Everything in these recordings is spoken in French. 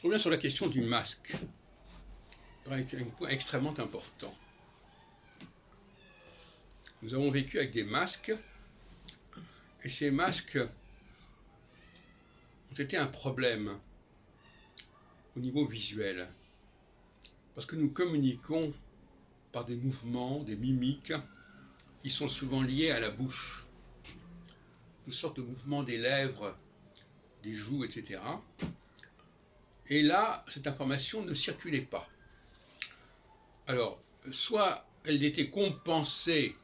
Je reviens sur la question du masque. Un point extrêmement important. Nous avons vécu avec des masques, et ces masques ont été un problème au niveau visuel, parce que nous communiquons par des mouvements, des mimiques, qui sont souvent liés à la bouche, toutes sortes de mouvements des lèvres, des joues, etc. Et là, cette information ne circulait pas. Alors, soit elle était compensée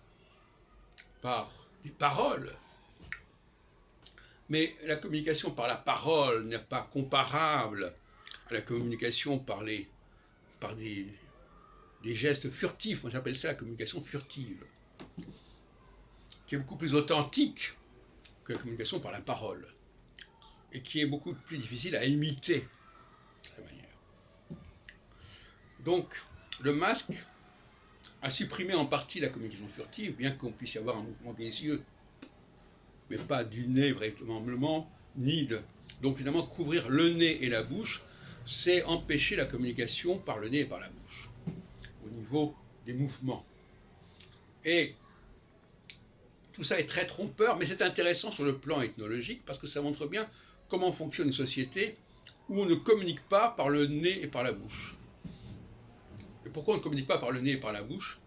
par des paroles, mais la communication par la parole n'est pas comparable à la communication par des gestes furtifs. Moi, j'appelle ça la communication furtive, qui est beaucoup plus authentique que la communication par la parole, et qui est beaucoup plus difficile à imiter de cette manière. Donc, le masque a supprimé en partie la communication furtive, bien qu'on puisse y avoir un mouvement des yeux, mais pas du nez véritablement, ni de... Donc finalement, couvrir le nez et la bouche, c'est empêcher la communication par le nez et par la bouche, au niveau des mouvements. Et tout ça est très trompeur, mais c'est intéressant sur le plan ethnologique, parce que ça montre bien comment fonctionne une société où on ne communique pas par le nez et par la bouche. Et pourquoi on ne communique pas par le nez et par la bouche?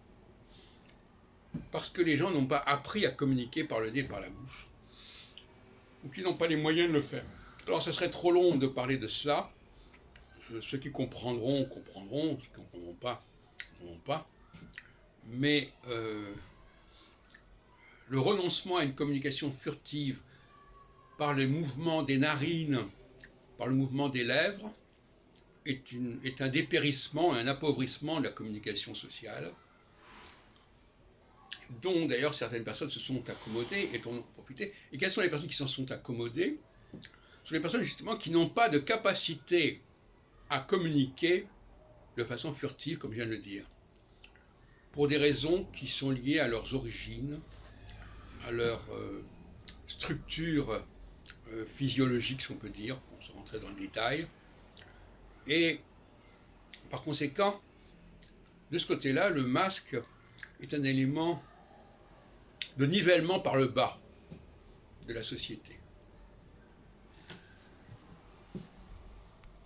Parce que les gens n'ont pas appris à communiquer par le nez et par la bouche, ou qu'ils n'ont pas les moyens de le faire. Alors ce serait trop long de parler de cela. Ceux qui comprendront, comprendront, ceux qui ne comprendront pas, comprendront pas. Mais le renoncement à une communication furtive par le mouvement des narines, par le mouvement des lèvres, est un dépérissement, un appauvrissement de la communication sociale, dont d'ailleurs certaines personnes se sont accommodées et dont on a profité. Et quelles sont les personnes qui s'en sont accommodées? Ce sont les personnes justement qui n'ont pas de capacité à communiquer de façon furtive, comme je viens de le dire, pour des raisons qui sont liées à leurs origines, à leur structure physiologique, si on peut dire, pour se rentrer dans le détail. Et par conséquent, de ce côté-là, le masque est un élément de nivellement par le bas de la société.